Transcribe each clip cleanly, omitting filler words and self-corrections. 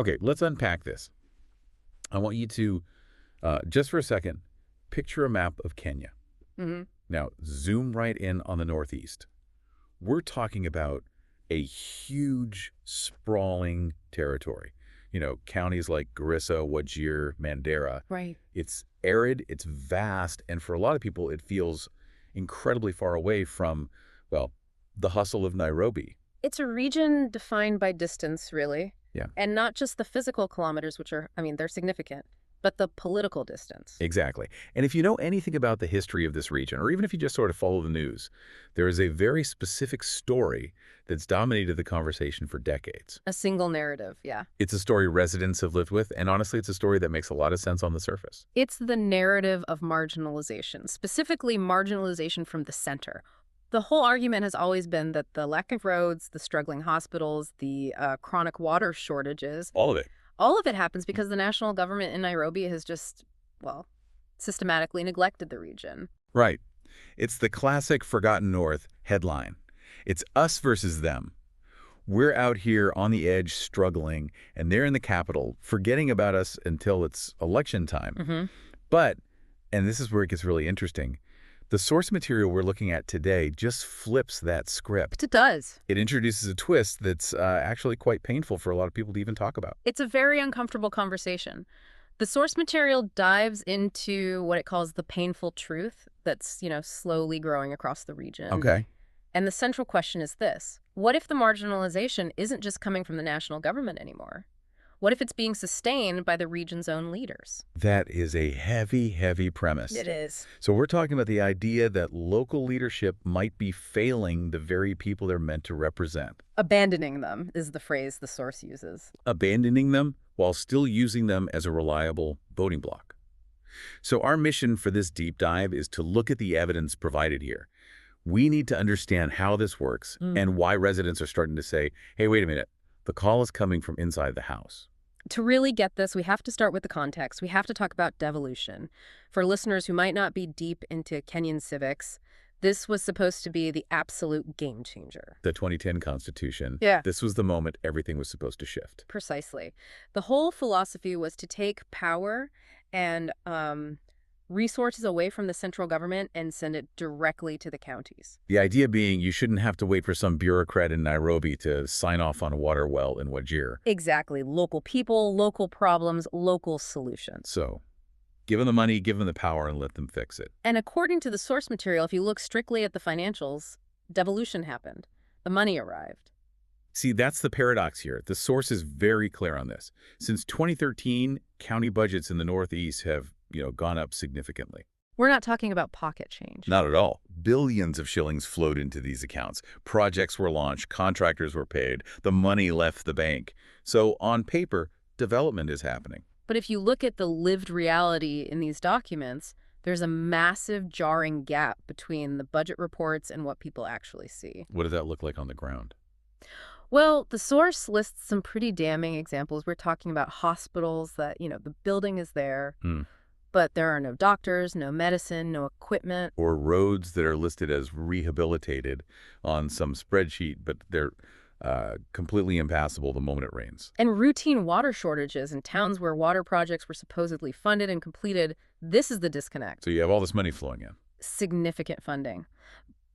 Okay, let's unpack this. I want you to, just for a second, picture a map of Kenya. Hmm. Now, zoom right in on the northeast. We're talking about a huge, sprawling territory. Counties like Garissa, Wajir, Mandera. Right. It's arid, it's vast, and for a lot of people, it feels incredibly far away from, well, the hustle of Nairobi. It's a region defined by distance, really. Yeah. And not just the physical kilometers, which are, I mean, they're significant, but the political distance. Exactly. And if you know anything about the history of this region, or even if you just sort of follow the news, there is a very specific story that's dominated the conversation for decades. A single narrative, yeah. It's a story residents have lived with, and honestly, it's a story that makes a lot of sense on the surface. It's the narrative of marginalization, specifically marginalization from the center. The whole argument has always been that the lack of roads, the struggling hospitals, the chronic water shortages, All of it. all of it happens because the national government in Nairobi has just, well, systematically neglected the region. Right. It's the classic Forgotten North headline. It's us versus them. We're out here on the edge struggling, and they're in the capital, forgetting about us until it's election time. Hmm. But, and this is where it gets really interesting, the source material we're looking at today just flips that script. It does. It introduces a twist that's actually quite painful for a lot of people to even talk about. It's a very uncomfortable conversation. The source material dives into what it calls the painful truth that's, slowly growing across the region. Okay. And the central question is this: what if the marginalization isn't just coming from the national government anymore? What if it's being sustained by the region's own leaders? That is a heavy, heavy premise. It is. So we're talking about the idea that local leadership might be failing the very people they're meant to represent. Abandoning them is the phrase the source uses. Abandoning them while still using them as a reliable voting bloc. So our mission for this deep dive is to look at the evidence provided here. We need to understand how this works and why residents are starting to say, hey, wait a minute, the call is coming from inside the house. To really get this, we have to start with the context. We have to talk about devolution. For listeners who might not be deep into Kenyan civics, this was supposed to be the absolute game changer. The 2010 Constitution, Yeah. this was the moment everything was supposed to shift. Precisely. The whole philosophy was to take power and resources away from the central government and send it directly to the counties. The idea being you shouldn't have to wait for some bureaucrat in Nairobi to sign off on a water well in Wajir. Exactly. Local people, local problems, local solutions. So give them the money, give them the power, and let them fix it. And according to the source material, if you look strictly at the financials, devolution happened. The money arrived. See, that's the paradox here. The source is very clear on this. Since 2013, county budgets in the Northeast have, gone up significantly. We're not talking about pocket change. Not at all. Billions of shillings flowed into these accounts. Projects were launched, contractors were paid, the money left the bank. So on paper, development is happening. But if you look at the lived reality in these documents, there's a massive jarring gap between the budget reports and what people actually see. What does that look like on the ground? Well, the source lists some pretty damning examples. We're talking about hospitals that, the building is there, but there are no doctors, no medicine, no equipment. Or roads that are listed as rehabilitated on some spreadsheet, but they're completely impassable the moment it rains. And routine water shortages in towns where water projects were supposedly funded and completed. This is the disconnect. So you have all this money flowing in. Significant funding.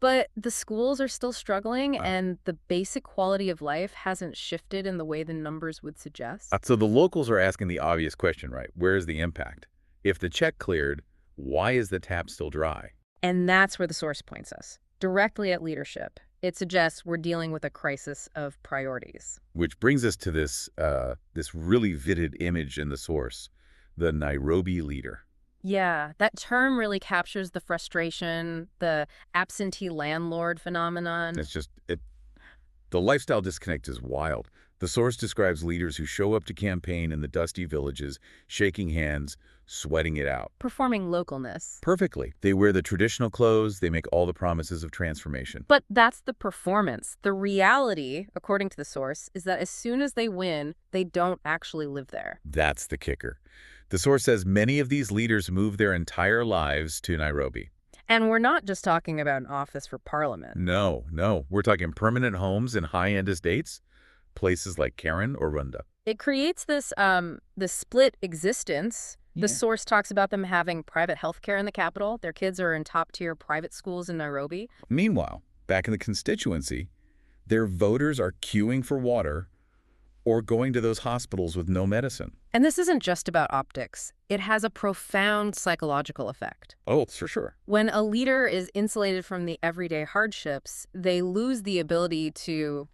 But the schools are still struggling, and the basic quality of life hasn't shifted in the way the numbers would suggest. So the locals are asking the obvious question, right? Where is the impact? If the check cleared, why is the tap still dry? And that's where the source points us, directly at leadership. It suggests we're dealing with a crisis of priorities. Which brings us to this really vivid image in the source, the Nairobi leader. Yeah, that term really captures the frustration, the absentee landlord phenomenon. It's just, the lifestyle disconnect is wild. The source describes leaders who show up to campaign in the dusty villages, shaking hands, sweating it out. Performing localness. Perfectly. They wear the traditional clothes, they make all the promises of transformation. But that's the performance. The reality, according to the source, is that as soon as they win, they don't actually live there. That's the kicker. The source says many of these leaders move their entire lives to Nairobi. And we're not just talking about an office for parliament. No. We're talking permanent homes and high-end estates, places like Karen or Runda. It creates this split existence. The Yeah. source talks about them having private health care in the capital. Their kids are in top-tier private schools in Nairobi. Meanwhile, back in the constituency, their voters are queuing for water or going to those hospitals with no medicine. And this isn't just about optics. It has a profound psychological effect. Oh, for sure. When a leader is insulated from the everyday hardships, they lose the ability to,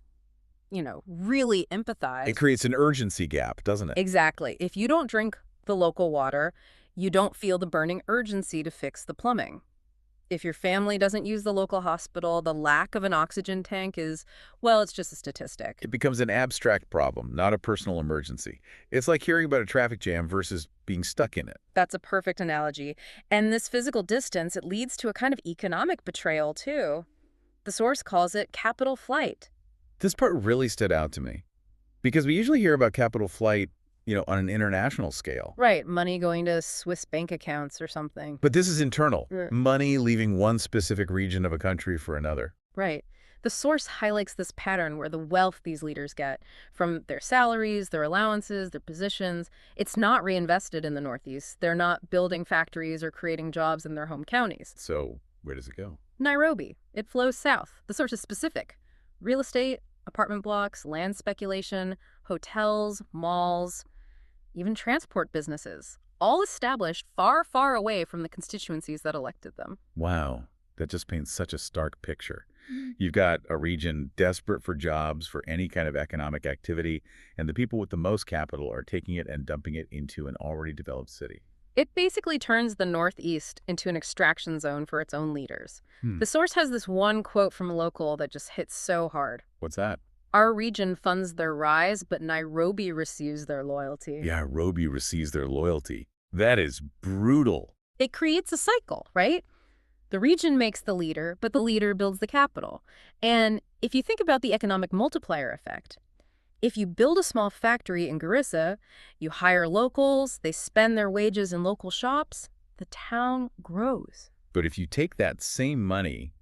really It empathize. creates an urgency gap, doesn't it? Exactly. If you don't drink the local water, you don't feel the burning urgency to fix the plumbing. If your family doesn't use the local hospital, the lack of an oxygen tank is, well, it's just a statistic. It becomes an abstract problem, not a personal emergency. It's like hearing about a traffic jam versus being stuck in it. That's a perfect analogy. And this physical distance, it leads to a kind of economic betrayal, too. The source calls it capital flight. This part really stood out to me because we usually hear about capital flight, on an international scale. Right, money going to Swiss bank accounts or something. But this is internal. Mm. Money leaving one specific region of a country for another. Right. The source highlights this pattern where the wealth these leaders get from their salaries, their allowances, their positions, it's not reinvested in the Northeast. They're not building factories or creating jobs in their home counties. So where does it go? Nairobi. It flows south. The source is specific. Real estate, apartment blocks, land speculation, hotels, malls, even transport businesses, all established far, far away from the constituencies that elected them. Wow, that just paints such a stark picture. You've got a region desperate for jobs, for any kind of economic activity, and the people with the most capital are taking it and dumping it into an already developed city. It basically turns the Northeast into an extraction zone for its own leaders. The source has this one quote from a local that just hits so hard. What's that? Our region funds their rise, but Nairobi receives their loyalty. Yeah, Nairobi receives their loyalty. That is brutal. It creates a cycle, right? The region makes the leader, but the leader builds the capital. And if you think about the economic multiplier effect, if you build a small factory in Garissa, you hire locals, they spend their wages in local shops, the town grows. But if you take that same money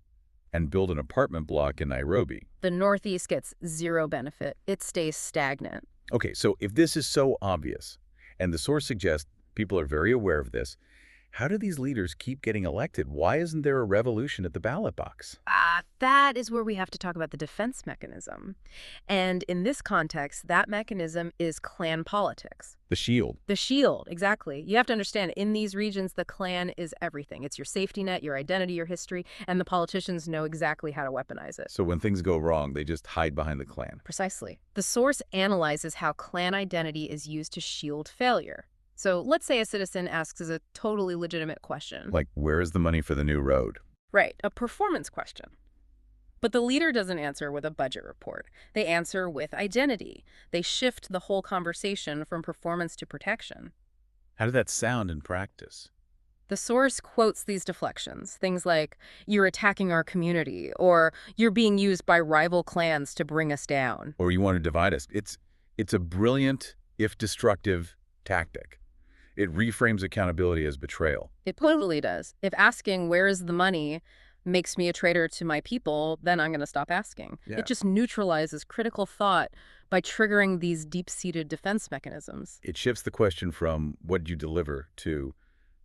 and build an apartment block in Nairobi. The Northeast gets zero benefit. It stays stagnant. Okay, so if this is so obvious, and the source suggests people are very aware of this, how do these leaders keep getting elected? Why isn't there a revolution at the ballot box? That is where we have to talk about the defense mechanism. And in this context, that mechanism is clan politics. The shield. The shield, exactly. You have to understand, in these regions, the clan is everything. It's your safety net, your identity, your history, and the politicians know exactly how to weaponize it. So when things go wrong, they just hide behind the clan. Precisely. The source analyzes how clan identity is used to shield failure. So let's say a citizen asks a totally legitimate question. Like, where is the money for the new road? Right, a performance question. But the leader doesn't answer with a budget report. They answer with identity. They shift the whole conversation from performance to protection. How did that sound in practice? The source quotes these deflections, things like, "You're attacking our community," or "You're being used by rival clans to bring us down." Or you want to divide us. It's a brilliant, if destructive, tactic. It reframes accountability as betrayal. It totally does. If asking, "Where is the money?" makes me a traitor to my people, then I'm going to stop asking. Yeah. It just neutralizes critical thought by triggering these deep-seated defense mechanisms. It shifts the question from what did you deliver to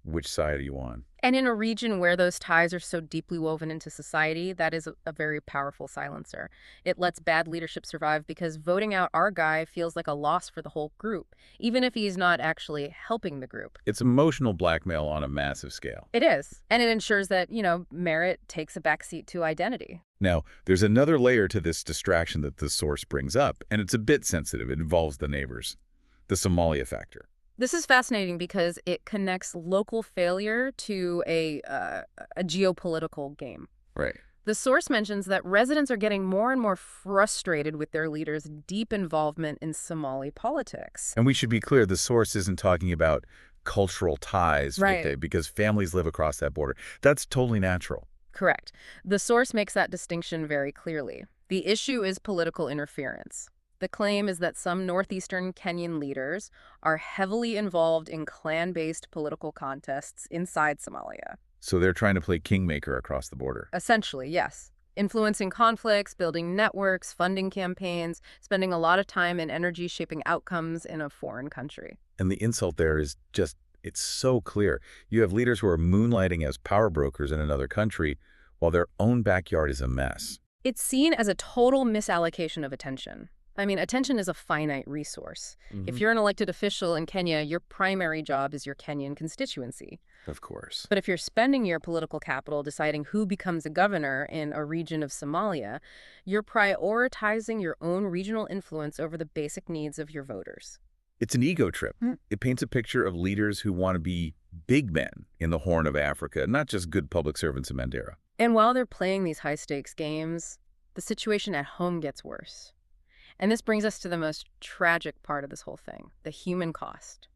which side are you on? And in a region where those ties are so deeply woven into society, that is a very powerful silencer. It lets bad leadership survive because voting out our guy feels like a loss for the whole group, even if he's not actually helping the group. It's emotional blackmail on a massive scale. It is. And it ensures that, merit takes a backseat to identity. Now, there's another layer to this distraction that the source brings up, and it's a bit sensitive. It involves the neighbors, the Somalia factor. This is fascinating because it connects local failure to a geopolitical game. Right. The source mentions that residents are getting more and more frustrated with their leaders' deep involvement in Somali politics. And we should be clear, the source isn't talking about cultural ties Right. because families live across that border. That's totally natural. Correct. The source makes that distinction very clearly. The issue is political interference. The claim is that some northeastern Kenyan leaders are heavily involved in clan-based political contests inside Somalia. So they're trying to play kingmaker across the border. Essentially, yes. influencing conflicts, building networks, funding campaigns, spending a lot of time and energy shaping outcomes in a foreign country. And the insult there is just, it's so clear. You have leaders who are moonlighting as power brokers in another country while their own backyard is a mess. It's seen as a total misallocation of attention. I mean, attention is a finite resource. If you're an elected official in Kenya, your primary job is your Kenyan constituency. Of course. But if you're spending your political capital deciding who becomes a governor in a region of Somalia, you're prioritizing your own regional influence over the basic needs of your voters. It's an ego trip. It paints a picture of leaders who want to be big men in the Horn of Africa, not just good public servants in Mandera. And while they're playing these high-stakes games, the situation at home gets worse. And this brings us to the most tragic part of this whole thing, the human cost,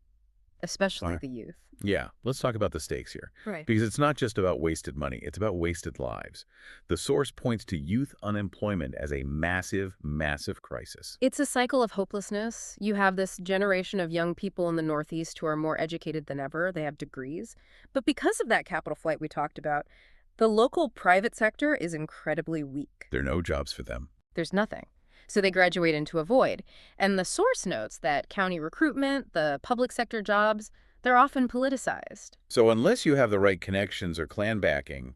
especially the youth. Yeah, let's talk about the stakes here. Right. Because it's not just about wasted money, it's about wasted lives. The source points to youth unemployment as a massive, massive crisis. It's a cycle of hopelessness. You have this generation of young people in the Northeast who are more educated than ever. They have degrees. But because of that capital flight we talked about, the local private sector is incredibly weak. There are no jobs for them. There's nothing. So they graduate into a void. And the source notes that county recruitment, the public sector jobs, they're often politicized. So unless you have the right connections or clan backing,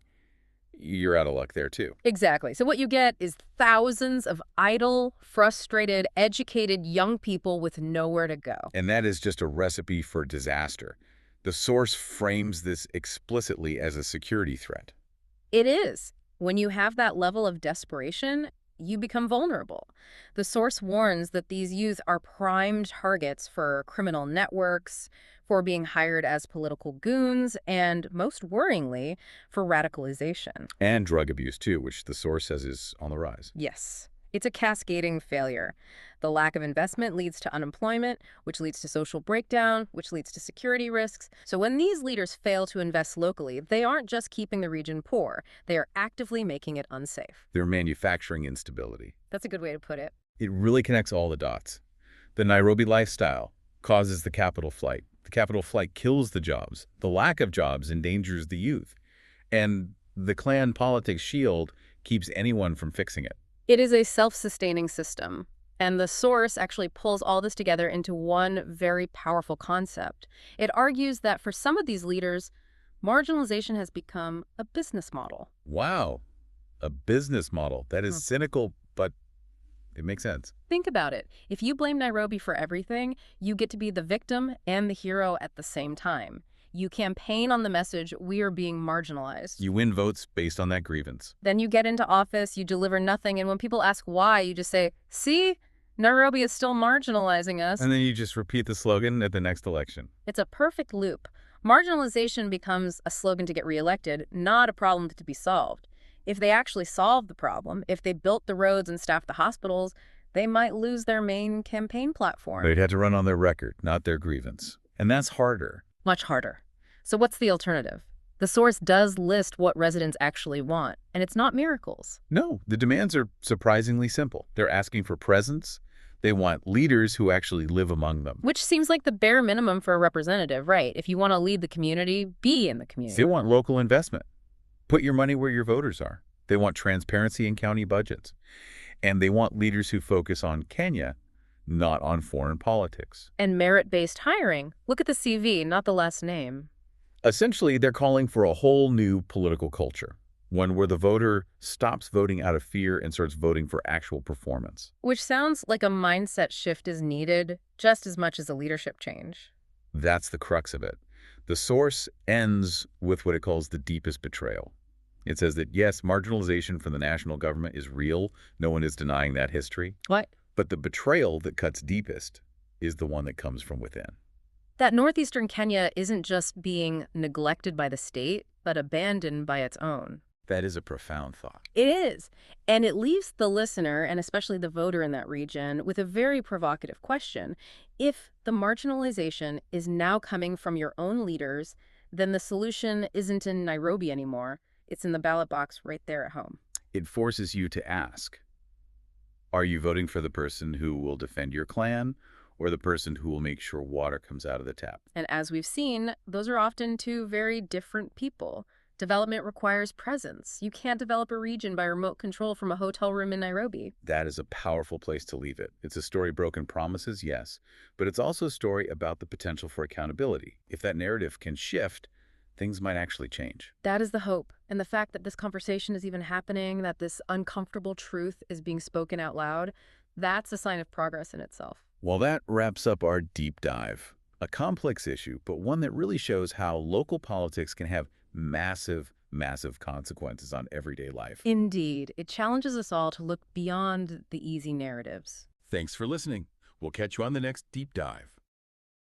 you're out of luck there too. Exactly. So what you get is thousands of idle, frustrated, educated young people with nowhere to go. And that is just a recipe for disaster. The source frames this explicitly as a security threat. It is. When you have that level of desperation, you become vulnerable. The source warns that these youth are prime targets for criminal networks, for being hired as political goons, and most worryingly, for radicalization. And drug abuse too, which the source says is on the rise. Yes. It's a cascading failure. The lack of investment leads to unemployment, which leads to social breakdown, which leads to security risks. So when these leaders fail to invest locally, they aren't just keeping the region poor. They are actively making it unsafe. They're manufacturing instability. That's a good way to put it. It really connects all the dots. The Nairobi lifestyle causes the capital flight. The capital flight kills the jobs. The lack of jobs endangers the youth. And the clan politics shield keeps anyone from fixing it. It is a self-sustaining system, and the source actually pulls all this together into one very powerful concept. It argues that for some of these leaders, marginalization has become a business model. Wow, a business model. That is cynical, but it makes sense. Think about it. If you blame Nairobi for everything, you get to be the victim and the hero at the same time. You campaign on the message, we are being marginalized. You win votes based on that grievance. Then you get into office, you deliver nothing, and when people ask why, you just say, see, Nairobi is still marginalizing us. And then you just repeat the slogan at the next election. It's a perfect loop. Marginalization becomes a slogan to get reelected, not a problem to be solved. If they actually solved the problem, if they built the roads and staffed the hospitals, they might lose their main campaign platform. They'd have to run on their record, not their grievance. And that's harder. Much harder. So what's the alternative? The source does list what residents actually want, and it's not miracles. No, the demands are surprisingly simple. They're asking for presence. They want leaders who actually live among them. Which seems like the bare minimum for a representative, right? If you want to lead the community, be in the community. They want local investment. Put your money where your voters are. They want transparency in county budgets. And they want leaders who focus on Kenya, not on foreign politics. And merit-based hiring. Look at the CV, not the last name. Essentially, they're calling for a whole new political culture, one where the voter stops voting out of fear and starts voting for actual performance. Which sounds like a mindset shift is needed just as much as a leadership change. That's the crux of it. The source ends with what it calls the deepest betrayal. It says that, yes, marginalization from the national government is real. No one is denying that history. What? But the betrayal that cuts deepest is the one that comes from within. That northeastern Kenya isn't just being neglected by the state, but abandoned by its own. That is a profound thought. It is. And it leaves the listener, and especially the voter in that region, with a very provocative question. If the marginalization is now coming from your own leaders, then the solution isn't in Nairobi anymore. It's in the ballot box right there at home. It forces you to ask, are you voting for the person who will defend your clan or the person who will make sure water comes out of the tap? And as we've seen, those are often two very different people. Development requires presence. You can't develop a region by remote control from a hotel room in Nairobi. That is a powerful place to leave it. It's a story of broken promises, yes, but it's also a story about the potential for accountability. If that narrative can shift, things might actually change. That is the hope. And the fact that this conversation is even happening, that this uncomfortable truth is being spoken out loud, that's a sign of progress in itself. Well, that wraps up our deep dive. A complex issue, but one that really shows how local politics can have massive, massive consequences on everyday life. Indeed, it challenges us all to look beyond the easy narratives. Thanks for listening. We'll catch you on the next deep dive.